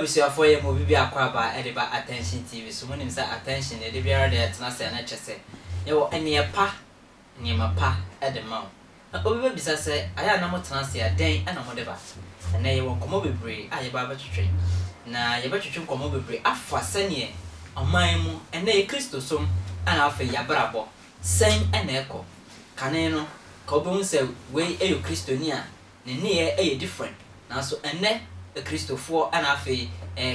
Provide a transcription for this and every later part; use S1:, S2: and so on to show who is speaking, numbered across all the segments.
S1: Abisuafo ye mo bibi akwa ba ediba attention TV so mo nim say attention e de biara de etna say na chese ye wo ene pa ne mapa edema o obi bisa say aya na mo tena say den ana mo de ba na ye wo komo bebre aye ba ba twetwe na ye ba twetwe komo bebre afa sane oman mu ene ye Kristo som ana afa ya brabo sen ene eko kane no ka obi hu say we eyo Kristo ni a ne ne ye different na so ene Christopher and afe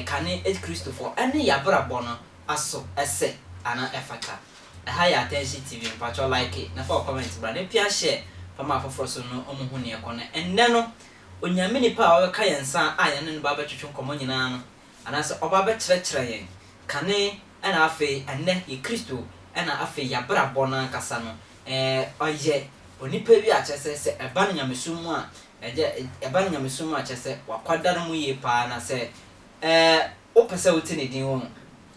S1: kane Christopher any yabrabo no aso ese ana efaka a high attention TV mpacho like it na for comment bra na pia share fama afoforo so no omo hu ne ekone enne no onyame ni pa o ka yensa aya ne ba betwetwe komo nyina no ana se oba be kyerɛkyerɛ yen kane ana afe enne ye Kristo ana afe yabrabo na kasa no oye onipa bi a kyese se eba no nyamesumu a eba nyamesum a kyese wakwadar mu ye pa na se opese wotine din wo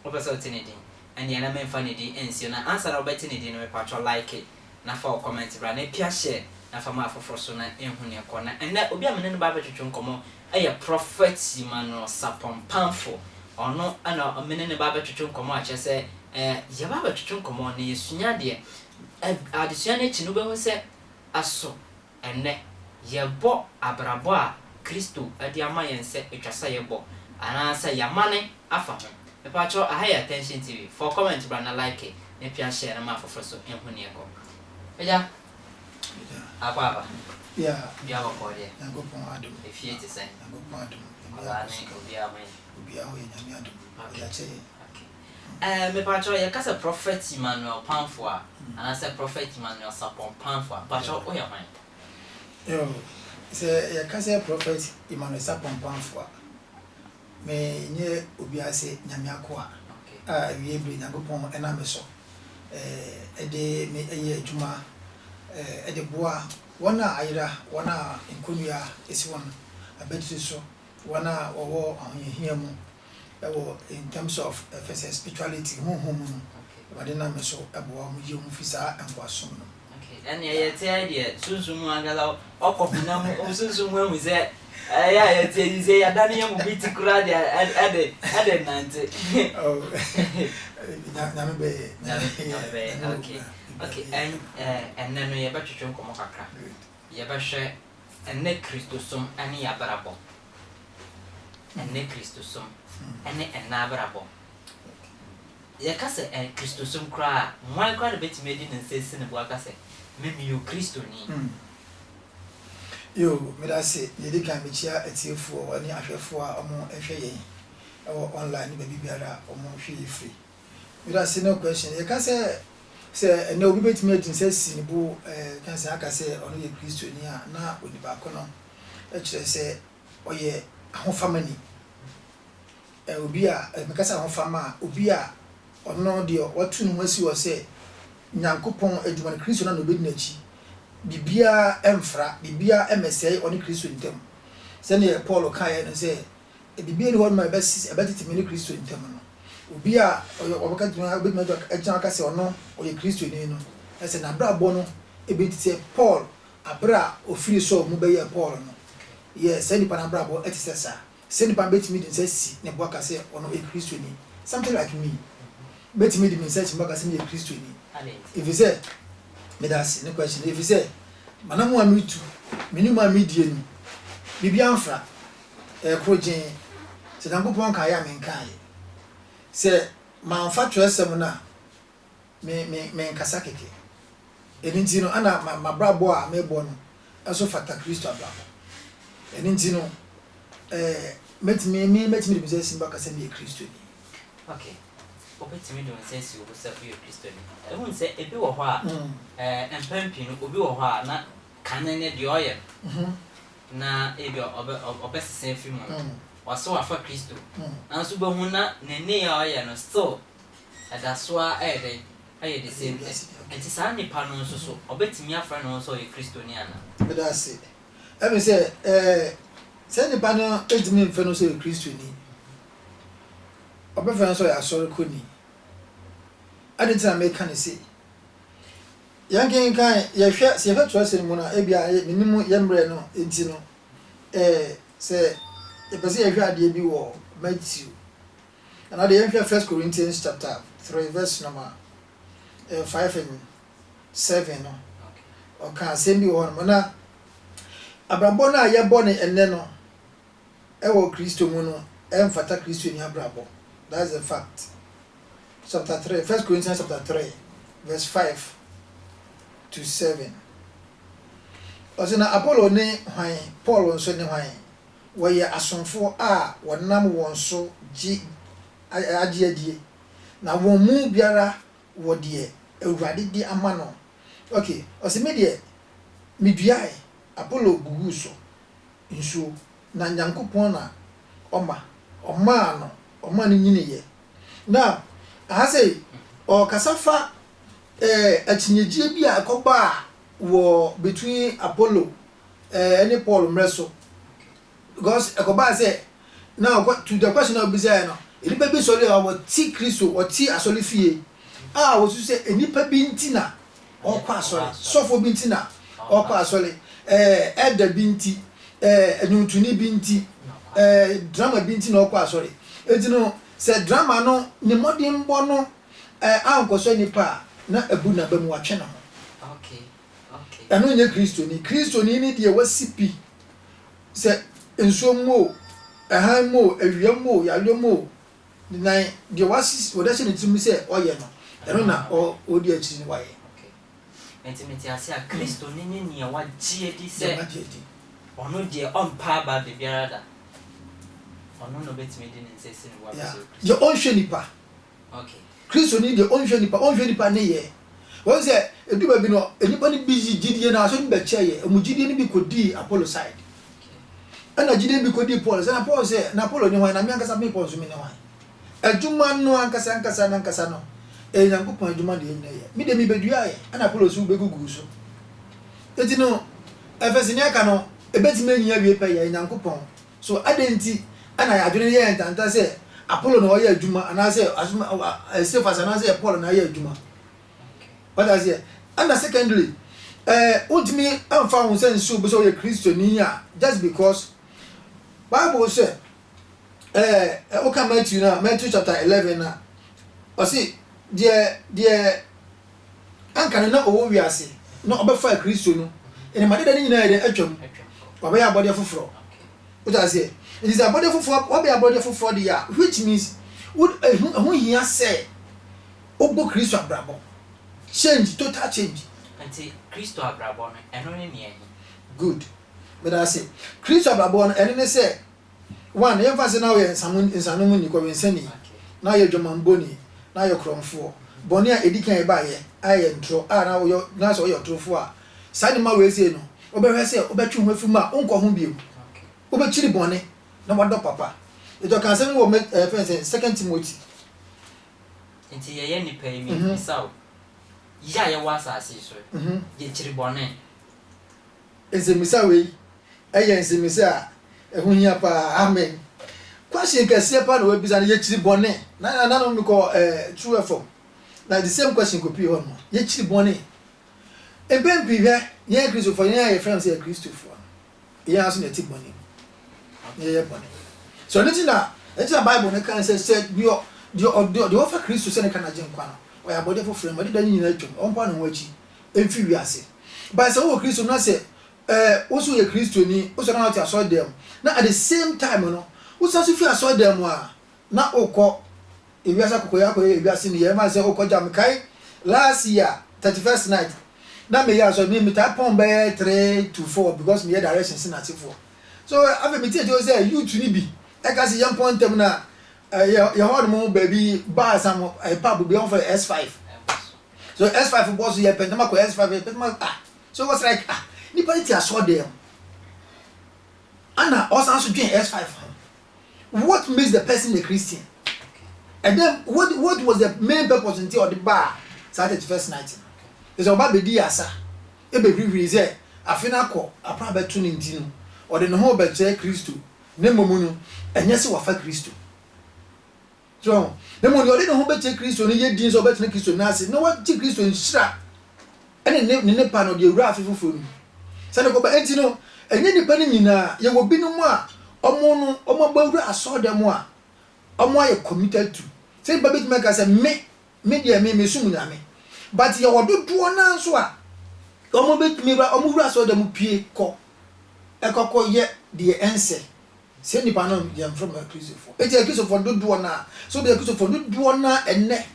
S1: opese wotine din ani na memfa ne din ensio na answer na obeti ne din no patcho like it na fa comment bra na pia share na fa ma afoforo so na enhu ne ko na enne obi amene no ba betwetwe nkomo eye prophet Emmanuel Sapompamfo ono ana amene ne ba betwetwe nkomo a kyese ye ba betwetwe nkomo na yesunya de adesua na chi no be ho se aso enne yebo abrabo a Kristo adi ama yense etwasa yebo anasa yamane afa ho me pacho a high attention TV for comment bra na like it na pia share na ma afoforo so enhu ne ko eja apa
S2: ya
S1: ba ko de
S2: na go pon adum
S1: efie ti sen
S2: na go pon adum
S1: ala ni obi amai
S2: obi aho nyame adum ya che
S1: me pacho ya kasa prophet Emmanuel Pamfo a anasa prophet Emmanuel Sapompamfo pacho o ya man
S2: yo se ya kasa prophet Emmanuel Sapompamfo me nye obi ase nyame akoa wie bre nyagopon ena me so ede me eye adwuma ede boa wana ayira wana nkonua esi won abeti so wana owo ahihia mu ewo in terms of spirituality honhom wade na me so eboa mu ye mu fisa enkwasom no
S1: and ye idea sunsun angala okopuna mu sunsun mu ze ya ye ze ya dani ya mu biti kura de ade nante
S2: oh na me be
S1: okay and then ye betwetwe nkomo kakra ye be hwe enne Kristo som ane ya barabo enne Kristo som ane enna barabo ye kase Kristo som kra mwan kwa de betime di nsesi ne bo akase memi yo Kristo ni
S2: yo me da se ye di kan me chia etiefo ani ahwefo a omo ehwe yen online be bibiara omo hwe free me da se no question ye kase se na obi betime di nsesi ne bo kan se aka se ono ye Kristo ni a na oniba ko no e kire se oye ahofama ni obi a me kasa ahofama obi a ono de watu no wasi wo se nyankopon adwuma ne Kristo na no bedi nachi bibia emfra bibia emesei oni Kristo ntem se ne Paul kan no se bibia ni won ma ebetiti me ne Kristo ntem no obi a obaka dwuma obedi ma agyan aka se ono oye Kristo ni no ese na bra bo no ebetiti Paul abra ofiri so mu be ye Paul no ye se ni pana bra bo etisesa se ni pan betimi din se si ne bo aka se ono e Kristo ni something like me betimi din se si mbaka se ni e Kristo ni if you say me that's no question if you say manamu amitu minimum amidie ni bibia amfra krojen se dankopon kan ya men kan se manfa twesem na me nkasa keke eninti no ana mabrabo a mebo no eso fata Kristo abrabo eninti no metimi bi se simba kasa me Kristo ni
S1: okay opetimi do sense wo se for Kristo ni ehun se ebi wo ho a empampi no obi wo ho a na kanene de oye na ebi obesese fi mo waso afa Kristo anso be hu na nene ya oye no still adaso a ede aye the same enti sa nipa no nso so obetimi afa no nso ye Kristo ni ana
S2: be da se emi se nipa no edimi mfe no so ye Kristo ni obefa so ya sori koni adinta me kan se yankin kan ye hwe se fa to se mu na ebia minimu yemre no enti no se e pese ye hwe ade bi wo Matthew. And at the end of 1 Corinthians chapter 3 verse number 5 and 7 no. Okay, same be one na abrabo na ye born enne no e wo Kristo mu no emfata Kristo ni abrabo. That's a fact. Chapter 3, 1 Corinthians chapter 3 verse 5 to 7. Osina Apollo ne hwan, Paul nso ne hwan. Wɔyɛ asomfo a wɔnam wɔn so agye na wɔn mu biara wɔ deɛ Awurade di ama no. Okay, ɔsɛ me deɛ meduae Apollo gugu so nsuo na Nyankopɔn na ɔma no nyiniyɛ. Now I say or kasafa achinyegye bi a ɛkɔba wɔ between Apollo any Paul mreso because ɛkɔba say now to the question of bizarre no enipa bi sɔre a wɔti Kristo wɔti asɔre fie a wɔsu sɛ enipa bi ntina ɔkɔ asɔre sɔfo bi ntina ɔkɔ asɔre ɛda bi nti ɛnuntuni bi nti drama bi nti na ɔkɔ asɔre etino sɛ drama no ne modern bɔ no ankɔsɔ nipa na abu na ba mu watwe na ho okay ɛno nye Kristo ni ne deɛ wasipi sɛ nsuo mo ɛhan mo awia mo yalo mo nan deɛ wasi wɔdɛhyɛ ne tirim sɛ ɔyɛ no ɛno na ɔdi akyi ne wayɛ
S1: intimate ase a Kristo ni ne wagye di sɛ ɔno deɛ ɔmpa ba de biara da ɔno no betimi di ne nsɛsɛ ne wa so
S2: deɛ ɔnhwɛ nipa
S1: okay
S2: Kristo ni deɛ ɔnhwɛ nipa ne yɛ wɔn sɛ edu ba bi no nipa ne busy gidie na aso ne bɛ kyɛ yɛ emu gidie ne bi kodi Apollo side ɛna gidie bi kodi Paul sɛ na Paul sɛ na Apollo ne hwan na mi ankasa mi Paul so mi ne hwan adwuma no ankasa no Nyankopɔn adwuma de nyina yɛ mi de mi bedua yɛ ɛna Apollo so begugu so eti no efesi ne aka no ebetime nyia wie pɛ yɛ Nyankopɔn so adenti ana adwene yɛ ntanta sɛ Apollo na ɔyɛ adwuma anase asuma Cephas anase Paul na yɛ adwuma what I say and secondly ultimately am found sense so be so yɛ Kristo ni a just because Bible say oka Matthew chapter 11 na o say deɛ anka na owo wiase na obefa Kristo no ene made da ni nyina yɛ atwam obeya abode foforo what I say it is abode foforo obeya abode foforo de ya which means would who here say obo Kristo abrabo change total change
S1: anti Kristo abrabo no eno ne ne
S2: good but I say Kristo abrabo no ene ne say one emphasis now yɛ nsanu mu ni ko wensani na yɛ dwamamboni na yɛ kromfo boni a edikan e ba yɛ ayɛ ntro a na wo na so yɛ trofo a sane ma we say no obehwe say obetwe ho afum a onko ho biem obechiri boni na wado papa eto kan se wo friends 2 Timothy
S1: nti yɛ nipa yi mi saw ya yɛ wasa ase so ye chiri boni
S2: ezemisa we ɛyɛ ezemisa ehun hia pa amen question kase pa no we bisa na ye chiri boni na no me ko true from na the same question ko pie on ye chiri boni eben hwe ye Kristo for ye friends ye Kristo for ye aso na ti boni ye boni so anything na Bible ne kan say the offer Kristo say ne kan agye nkwa no o ya body for frame da nyina atwom on pa no wachi emfi wiase by say wo Kristo na say wo so ye Kristo ni wo so na ati aso dem na at the same time no wo so fi aso dem a na okọ ewiase kokoya ko ewiase ni ye ma say okọ jam kai last year 31st night na me ya so me ta pon be 3 to 4 because me direction sin ati 4 so afa me tie say you to ni bi e ka say yam pon tem na ya hold mo baby bar some pub be on for S5 so S5 boss ye pentama ko S5 pentama so what's like ni party aso dem ana also so join S5 what makes the person a Christian and then what was the main purpose until the bar started first night is about bedi asa e be free say afina ko apra betu ni ntino or the no be che Kristo ne momu no enye se wafa Kristo so the mo ode no be che Kristo ne ye din so betu Kristo na ase no what che Kristo nshira ene ne pa no de wura afefofo ni se ne ko ba enti no enye ni pa ni nyina ye wo binu mu a omo ba wura aso dem a omo aye committed to say ba bit make say me dia me sum nyame but ye wododo na so a omo bit me ba omo wura so da mu pie ko ekoko ye de ense say nipa no dem from a Christopher e je Christopher dodo na so de Christopher dodo na enne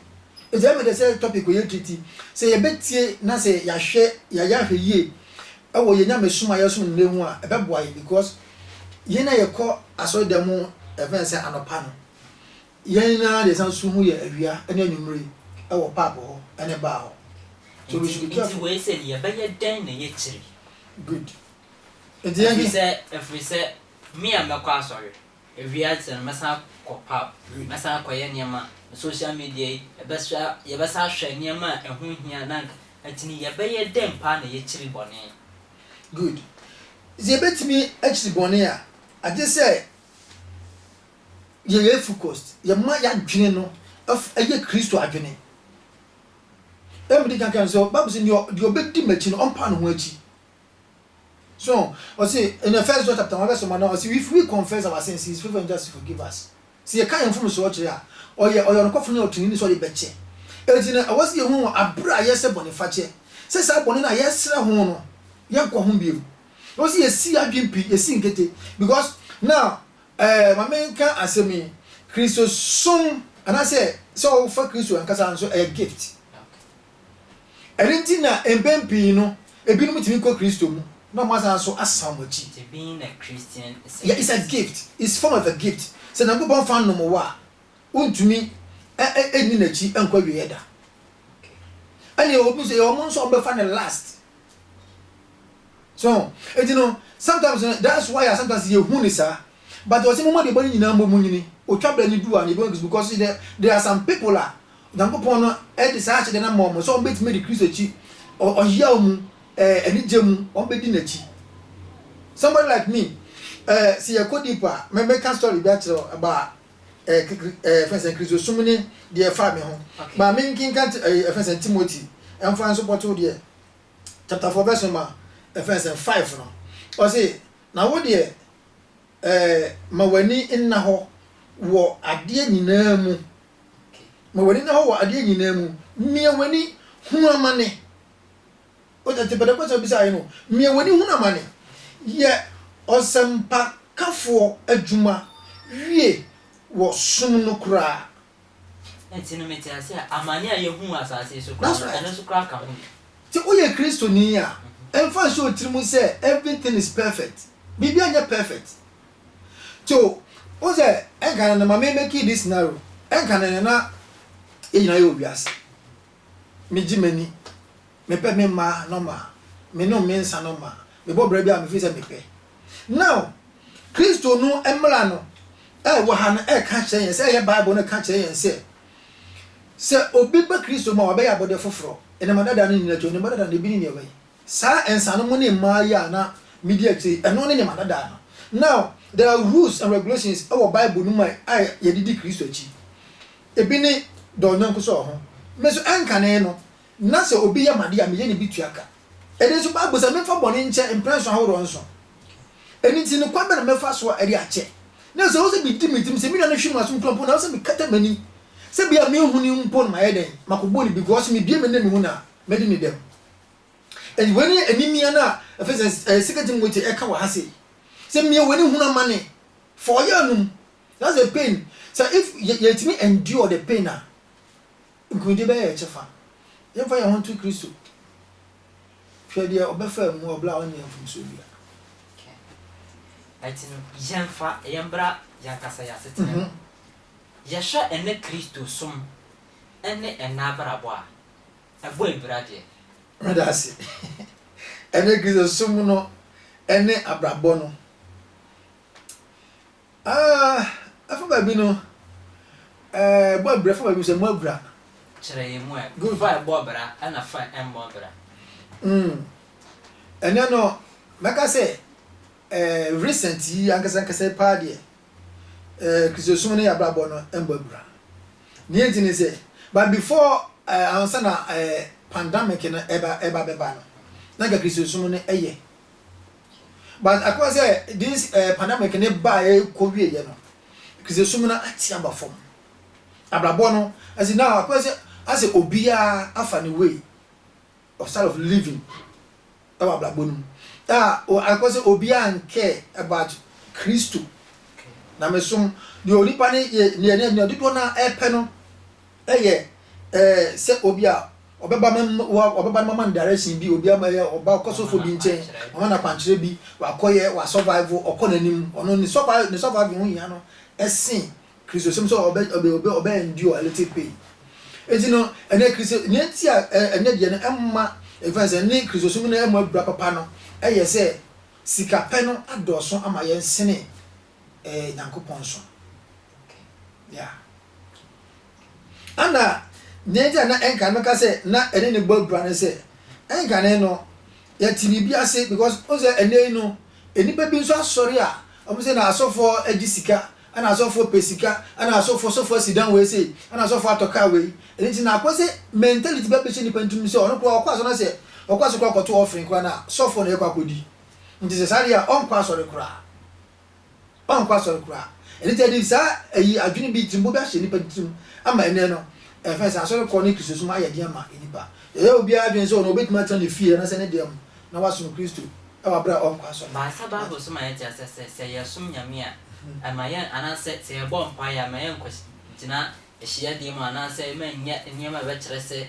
S2: e je me de say topic we treaty say ye betie na say ya hwe ya hwe yie e wo ye nyame sum aye sum ne hu a e be boa ye because ye na ye ko aso da mu even say anopa no ye na de san su hu ye awia ene anwumre e wo papa ho ene ba ho so we should be careful
S1: we say ye be ye den na ye chiri
S2: good
S1: if we say me am kwa sorry awia tell masa ko pap masa ko ye niam social media e be sha ye be sa hwe niam ehu hia na atini ye be ye den pa na ye chiri bone
S2: good ze betimi actually bone a ade say ye focused ye ma ya dwene no of eye Kristo adwene emdi kan so Bible say the obedi machi no ompa no ho achi so o say in the first chapter 1 verse 1 now say if we confess our sins he is faithful and just to forgive us see ye kan from so oche a oye no kofo na otuni so de beche ejina I was ye hu abra ye se bone fache se sa bone na ye sere ho no ye ko ho biem o say ye si adwempi ye si nkete because now mamenka asemi Kristo sum and I say so for Kristo and kasa so a gift erinti na empempi no ebinom timi ko Kristo mu na masa so asamochi
S1: to being a Christian
S2: it's a gift it's form of a gift so na go bon fan no mo wa untumi eni na chi enkwa wieda and you obi say your mon so be fan last so you know sometimes that's why sometimes you hu ni sa but what's more the body nyina mbom nyini o twabra ni do an because there are some people la dankopon no e decide de na mom so bet me the Christ chi o hia mu eni gemu o be di na chi somebody like me see a codipa me make story be about friends Christ so many the family ho but me kin kan friends Timothy and friends support there chapter 4 verse ma friends 5 no o say na wo de ma wani inna ho wo ade nyina mu ma wani na ho wo ade nyina mu mia wani hu amane o ta tebada ko so bisa no mia wani hu amane ye osampa kafo adwuma wie wo sum no kura
S1: entino meti ase amane aye hu asase so kura ene so kura ka hu
S2: ti o ye Kristo ni ya emfa so trimu say everything is perfect bibia anya perfect so o say enka na ma make this scenario enka na ejina yo biase me jimani me pe me ma normal me no me nsa normal me bo bra bia me fi say me pe now Kristo no emra no wo ha no ka kire yen say ye Bible no ka kire yen say obi ba Kristo ma oba ya bode foforo ene madada no nyina to ne madada ne bi ni ebe sa ensa no mo ne ma ya na media ti eno ne madada no now there are rules and regulations our Bible no mai ye didi Kristo chi ebi ni do nyanko so ho me so enka ne no na se obi ya made ya me ye ne bituaka ede so Bible say me fa bone nche impression ho ro nso eni ti ne kwa be na me fa so ade ache na so se bi dimitim se mi na hwim aso klompo na so bi kata mani se bia me hu ni mpo na ye den makobo ni because me bia me na me hu na me di ni dem and when enimia na efese second motive e ka wa ha se me when hu na mane for yanum that's a pain so if you me endure the pain na nkudi be ye chefa ye fa ya honto Kristo hwe dia obefa mu obla onye mfumso bia
S1: atino yemfa yembra yakasa ya setena yesha ene Kristo sum ene enabrabo a ebo ebrade
S2: medase ene Kristo sum no ene abrabo no afa bi no bo abra fa bi se mo abra
S1: chere yemu e good fa bo abra ana fa embo abra
S2: ene no maka se recently ankasa pa de Kristo sum ne abrabo no embo abra ni entini se but before answer na pandemic na eba beba no na ga Kristo sum ne eye but akwa say this pandemic ne ba e ko wie ye no Chrysostom na atia ba form abrabo no as now as obia afa ni way of style of living abrabo no akwese obia nke about Christo na mesom the onipa ne dodo na epe no se obia obeba mama direction bi obia ma oba kosofo bi nchen ona na kwankyere bi wakoye wa survive okonanim ono ni survive hu ya no esin Christosum so obe endure a little pain etino ene Christo ne tia ene de ne emma efanse ne Christosum na emma bra papa no se sika pe no adoso ama ye nsene Nyankopon so yeah ana neja na enka no ka se na ene ne gbabra ne se enka ne no ya tinibi ase because o se ene no enipa bi nso asori a o se na asofo agisika ana asofo pesika ana asofo sidan we se ana asofo atoka we eni ti na akose mentality ba be nipa ntum se ono kwa so na se okwaso kwa koto offering kwa na sofo na ekwa kodi nti se sare a on kwa sori kura eni ti di sa ayi adwini bi timbo bi ahye nipa ntum ama ene no efense asori ko ni Christosum aye de ama enipa obi adwen so no obetuma tan ne fie na se ne dem na waso Christo awabra on kwa so
S1: ba sa ba bo so ma yeti asese yesum nyame a amaye anase se bo mpa ya amaye nkwagina ehia de mu anase manya niema be kire se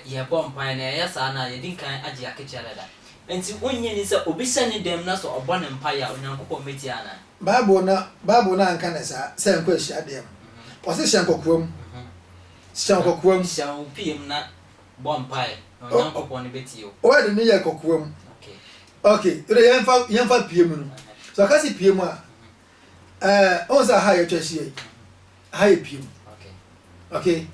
S1: ye bo mpa na ya sa na ye dinkan age akechara da enti onye ni se obi se ne dem na so obo ne mpa ya onyankopɔ meti ana
S2: bible na anka na sa se nkwa ehia dem o se hia nkokuam
S1: hia opiem na bo mpa onyankopɔ ne beti yo
S2: o de ne ye kokuam okay ire yemfa piem no so ka si piem a on sa ha ye twahie ha ye piem okay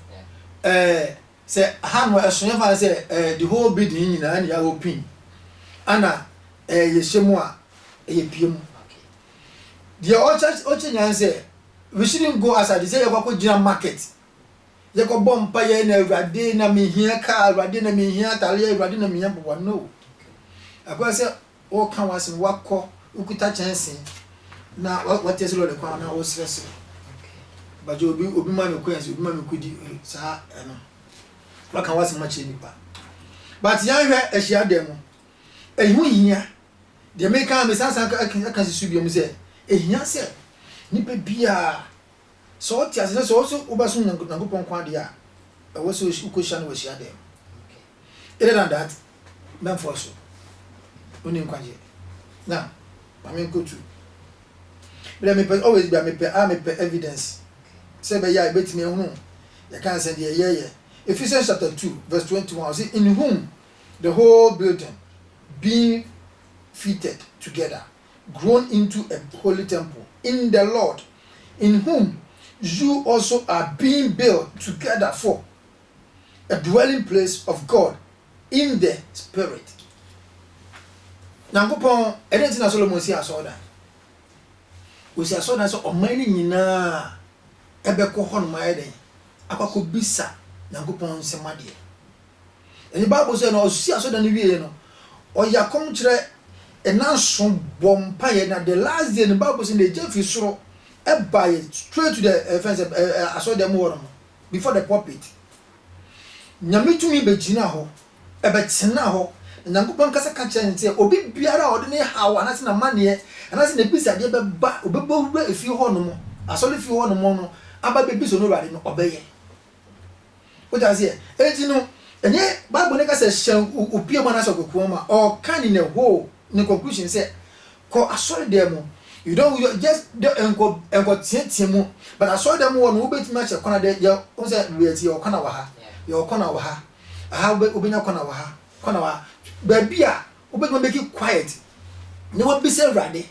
S2: say ha no esonya fa say the whole building nyina na ya open ana ye shemu a ye piem the oche nyan say we shouldn't go aside say ye kwa gina market ye ko bompa ye na Awurade na mehia ka Awurade na mehia tale Awurade na mehia bobo no akwa say o kan wasin wakọ ukuta chansen na what is lo le kwa na o stress baje obi ma me kwense obi ma me kudi sa eno waka wasin ma che nipa but yan hwe ehia dem ehu hia de me kan me sansan ka si subiem se ehia se nipa bia so ti ase so obaso Nyankopon kwa de a wo so ukosha no ehia dem other than that man for so oni nkwaje na mame nkotu bele me always be me evidence say be ya betimi ehunu ya kan say de ye Ephesians chapter 2 verse 21 say in whom the whole building being fitted together grown into a holy temple in the Lord, in whom you also are being built together for a dwelling place of God in the Spirit. Nyankopon edenti na Solomon si asoda. O si asoda so omani nyina ebekọ ho no mayeden. Akako bisa Nyankopon semade. Eni Bible say no o si asoda ni wie no. O yakom kire enanso bompa ye na the last day the Bible say the jefi soro e buy straight to the fence asoda mo no before the pulpit. Nyamitumi begina ho e betena ho Nyankopon kasa ka kire nte obi biara ode ne hawa anase na mane anase na bisa de beba obeba wura efi ho no mo asole fi ho no mo no aba bebi so no rade no obeye o da se enti no enye Bible ne kasa hyan opie mo na so kokuo ma o kan in a whole ne conclusion say ko asole dem you don't just enko tietie but asole dem wo no obetimi a che kona de ye o say reati o kona wa ha ye o kona wa ha aha obenya kona wa ha kona wa baby a obetimi make it quiet ne wo bi say rade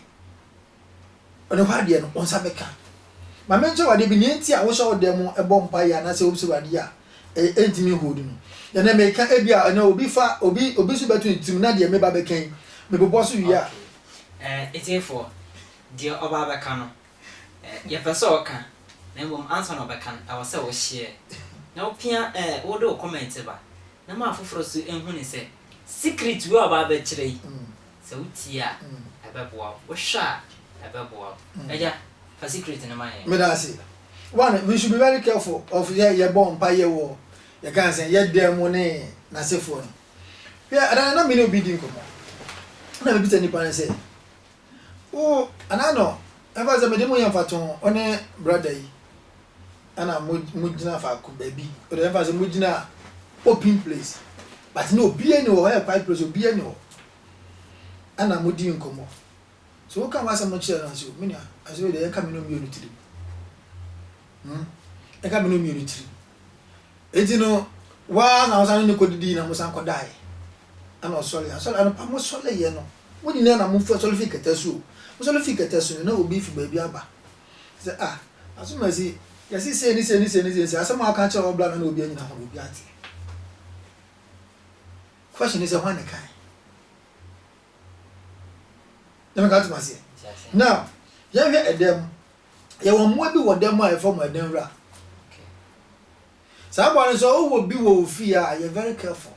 S2: ono ha de no on sa beka ma menche wade bi ne nti a wo so dem ebo mpa ya na say wo bi rade a entimi hold no ya na me ka ebia na obi so betu ntim na de me ba bekan me bobo so wi a
S1: etefo de oba beka no ye pese oka na mbom answer no beka na wo se wo share na opia wo do comment ba na ma afoforo so enhu ni se secret we oba be kire yi se utia ebeboa wo hwa ebeboa eja for secret in my
S2: Me da say. One, we should be very careful of your bomb by your war. You can't say yet their money na say phone. Yeah, and I know me no bidding come. Na be tell nipa say. Oh, and I know. I was a medemo yan faton on a brother yi. Ana mujina fa ku baby. O dey fa say mujina open place. But no be any or help pipe place be any. Ana mudi nkomo. So what can was am no chere na so me as we dey come no mi onutiri. E ka me no mi onutiri. Enti no wa na wasan no kodidi na musan kodai. Ana sorry ana pa mo sorry ye no. Mo ni na mo fu sorry fi ketasu. Mo sorry fi ketasu na obi fi baby aba. Say asuma si yesi say ni asama aka chere obla na obi anyina ho obi ate. Question is when kai. Let me go to my say. Now, you hear a dem. You want more be what them are from a dem ra. Someone is all will be with fear. You're very careful.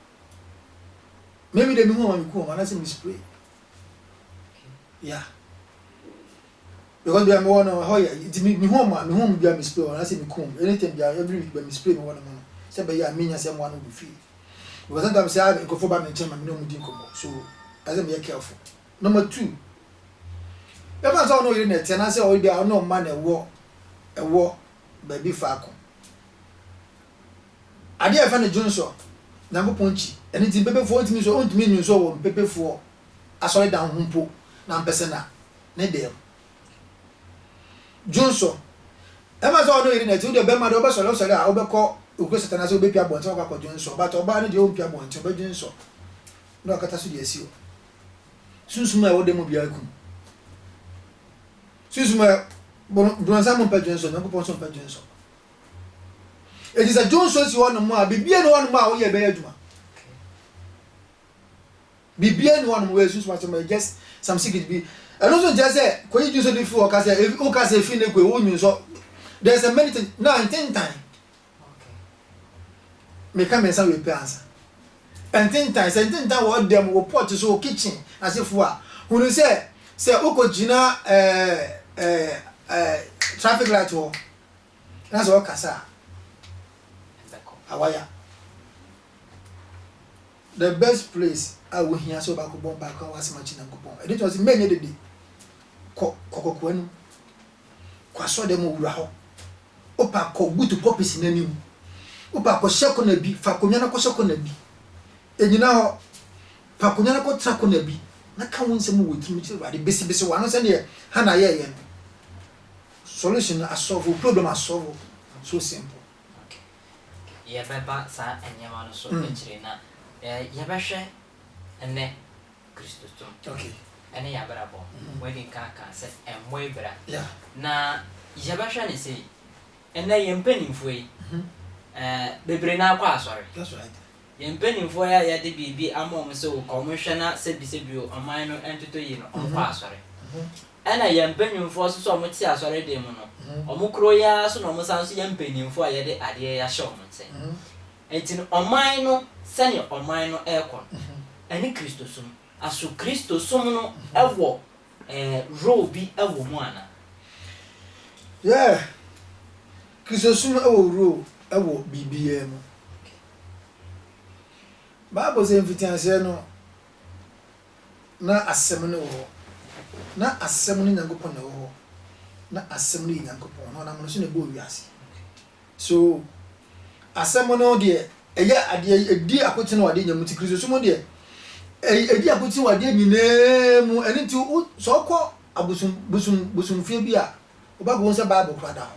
S2: Maybe they be home and I say me spray. Yeah. Because we are one of how it me home be a spray and I say me come. Anything be every week be me spray me one man. Say be ya me say one will be free. Because sometimes say I go for ba me chairman me no mu din come. So I say be careful. Number 2. Ever so no you net and I say oh there no man a war baby faako. Ade e fa ne Johnson na go ponchi anything pepe for ntimi so ntimi nyu so wo pepe for asori dan humpo na mpese na ne dem Johnson ever so no you net you dey be ma do be so a obekọ okwe satana so obepia bonte wakọ Johnson but oba ne dey ompia bonte oba Johnson no akata so dey asio sunsun e wo dem bia ku sunsun Bronza mo pa Johnson na ko ponso pa Johnson. It is a Johnson si one more bibia no one more we be adwuma. Bibia no one more sunsun ma just some secret be. And also just say ko you Johnson dey for okase if okase fi ne ko e wonyu so there's a many things now in 10 time. Okay. Me come and say we pay answer. And 10 time what them wo pot so kitchen as if wa. Who say okojina traffic light wo that's all kasa awaya the best place I will hear so back bomb back was matching and coupon and it was many the day kokokwanu kwaso dem wura ho opa ko gutu popis nanim opa ko sheko na bi fa konya na ko sheko na bi enyina ho fa konya na ko trako na bi na ka won sem wo timi chi de besi wa no se ne ha na ye solution a solve problem a solve so simple.
S1: Okay. Yeah, baba sa enyama no so betire na ya ba hwe ene Christo tum.
S2: Okay.
S1: Ene ya brabo. Wedding ka se emwe bra.
S2: Yeah.
S1: Na ya ba hwe ne sei ene ye mpanimfo yi. Bebre na akwa asori.
S2: That's right.
S1: Ye mpanimfo ya de bibi amom se wo komhwe na se bi oman no entoto yi no ompa asori. Ana ye mpanimfo so so mo ti asori de mu no. Omo kro ya so no mo san so ye mpanimfo ye de ade ya hye omo nse. Enti no oman no se ne oman no ekon. Ani Kristo sum aso Kristo sum no ewo role bi ewo mu ana.
S2: Yeah. Kristo sum ewo role ewo bibia mu. Bible say mfitianse no na asem no wo. Na asem no Nyankopon na wo. Na asem no Nyankopon no na mo so na bo wiase. So asem no de eya ade edi akoti na wade nyamuti Kristo sum de edi akoti wade nyina mu eni ti so kọ abusum fie bi a oba go nsa Bible kwada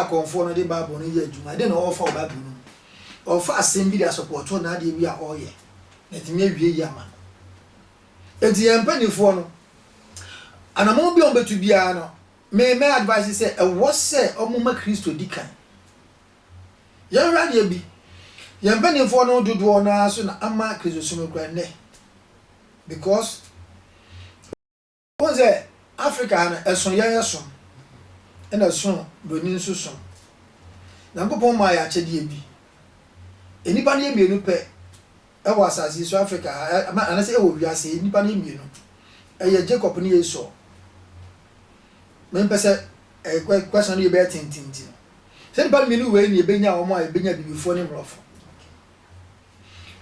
S2: konfo no de Bible no ye adwuma de na ofa Bible no ofa asem bi de support na de bi a oye na ti me wie yi ama enti empanifo no anamo bi on betu bia no me advice say e wo say omuma Kristo dikan yan radio bi yan panifo no dodo na so na ama Kristo sum kra ne because once Africa na eson yan eson ena son doni nso son Nyankopon ma ya chede bi enipa ne mienu pe e wa asase so Africa anase e wo wiase enipa ne mienu eye Jacob ne Esau me pese question you be tintinti say ba me ni we ni ebenya wo mo a ebenya bibifo ne mrofo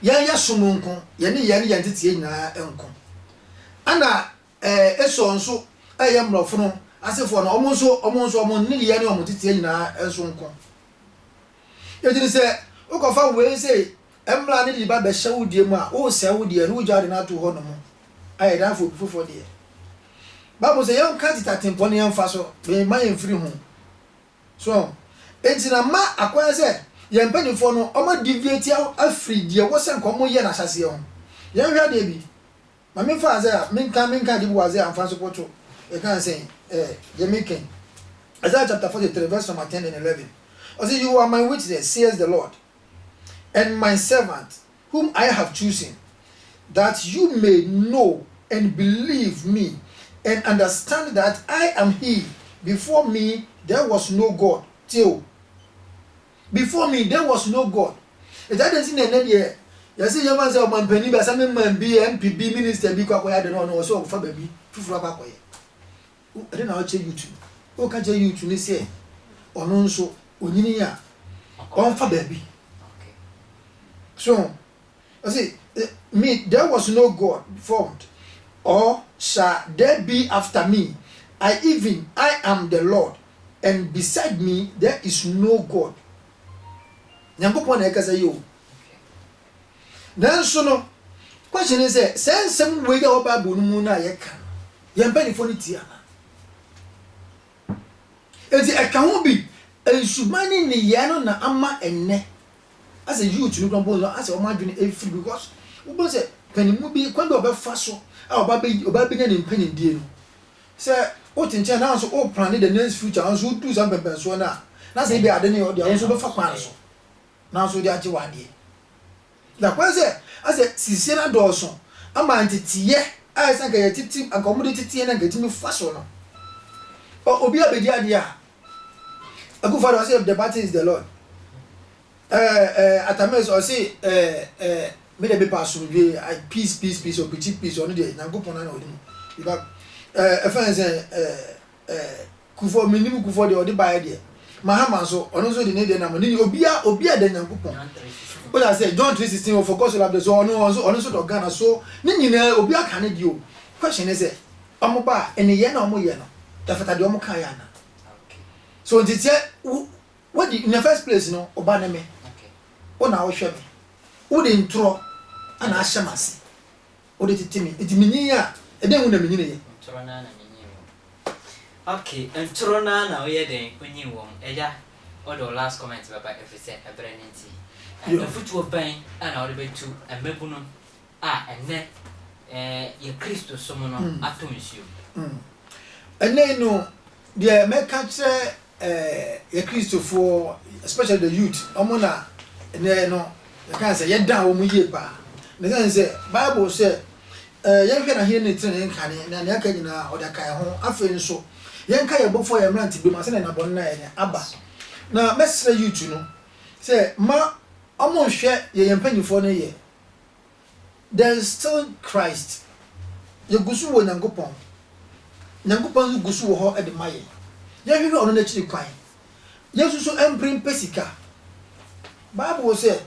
S2: ya somunko ye ne ye ntete nyina enko ana eso nso aye mrofo no asefo no omo ne ye ne omo tete nyina enso nko ye dire say ukofa we say emra ne di ba be hye die mu a o se wodie no ujade na to ho no mo aye da fofo de Bible say yon can't tempo ne yemfa so be ma yemfiri ho so entina ma akwai say yempanifo no omo deviate afri die wo se nkomo ye na hyase ho yen hwa de bi ma me fa say menka de bi wa say amfa so poto e kan say ye making Isaiah chapter 43 verse number 10 and 11 I say you are my witness says the Lord and my servant whom I have chosen that you may know and believe me and understand that I am he. Before me there was no God. Before me there was no God. It doesn't seem that you see your man say man penny be some man be MPB minister be kwa ya de no so fa baby fufu aba kwa ye. I don't know how to YouTube. O ka je YouTube ni say ono nso onyini ya on fa baby. Okay. So I see me there was no God formed or shall there be after me. I am the Lord, and beside me there is no God. Nyankopon na ekasa yo. Then so no question is say some way your Bible no mu na ye ka. Ye mpanifo ni tia na. Enti eka ho bi ensumani ni ye no na ama enne. As a youth no gbon as o ma dwene e free because we go say panimu bi kwando obefa so oba be nya ne mpanin die no say o tinche na so o plan the next future and so do some pempen so na say be ade ne o dia so be fa kwan so na so dia age wade la kwa say as a sisi na do so ama antitiye ai san ka ye titi an ko mu de titiye na gati mi fa so no obi abedi ade a Akufo-Addo say the party is the Lord Atames or say me de be pass we peace or peace or no dey Nyankopon na odi mu because friends Kufo minimu Kufo de odi buy there Mahama so ono so de ne dey na mo ni obi a de Nyankopon o da say John 3:16 o focus on the so ono so do Ghana so ni nyina obi aka ne di o question is omo ba ene ye na omo ye no da fata de omo kan ya na so ntite what in the first place no oba na me o na wo hwe me o de ntro ana ahyemase o de titimi etiminyi a eden hu na menyine ye
S1: ntro na menyi wo okay ntro na wo ye den onyi wo eja o do last comment baba efise ebrenenti and futu ban ana o de betu emebu no enne ye Kristo somo no atonsuo
S2: enne no de meka kire ye Kristo for especially the youth omona enne no you can say ye dan wo mu ye pa ne can say Bible say ye hwe na he ne tire nkane na ne aka nyina o da kai ho afi nso ye nka ye bofo ye mranti bi ma se na bon na ye aba na mesre youth no say ma omo hwe ye mpanyifo no ye there is still Christ ye gusu wo Nyankopon gusu wo ho e de maye ye hwe ono na chiri kwan yesu so emprim pesika Bible say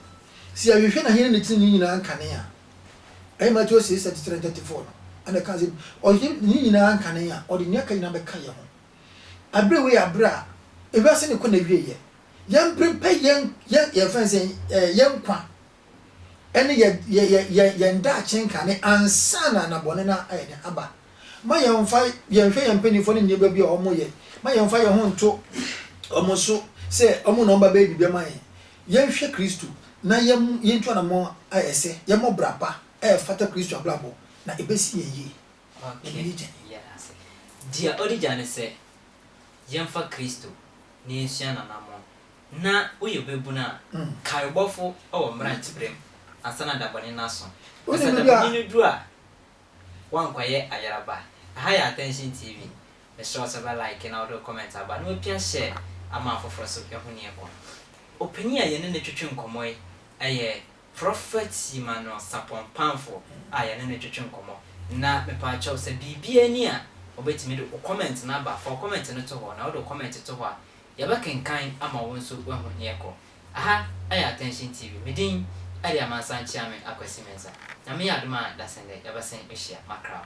S2: si ahwehwe na hene ne tin nyina nkane a ai Matthew 6:34 no ana ka se o nyina nkane a o de nyaka nyina be ka ye ho abre we abra e ba se ne ko na wie ye yemprim pe ye fanse yenkwa ene ye nda chenkane ansana na bone na ayede aba ma yemfa yemhwe yempanifo ne nyeba bi a omo ye ma yemfa ye ho nto omo so se omo no mba baby be ma ye yemhwe Kristo na yentu na mo ayese yemo brapa fata Kristo ablabo na ebesi ye
S1: okay yes dia origin se yemfa Kristo ni ensua na namo na uyo bebu na kaibofo o mranti brem asana dabone naso asa dabone ni dua wankwaye ayaraba high attention TV the show say like na audio comment aba no pia share ama afoforo so pia huni eko opini aye ne twetwe nkomo aye prophet Emmanuel Sapon Pamfo aye ne twetwe nkomo na me pa chaw say bibia ni a obetimi do comment na ba for comment no to ho na wo comment to ho a yɛbɛkenkan ama wo nso wahu ne yɛkɔ aha ɛyɛ attention tv medin ɛde amansa nkyia me akwasi mensa na me yɛ adom a dasɛndɛ yɛbɛsen ahyia makra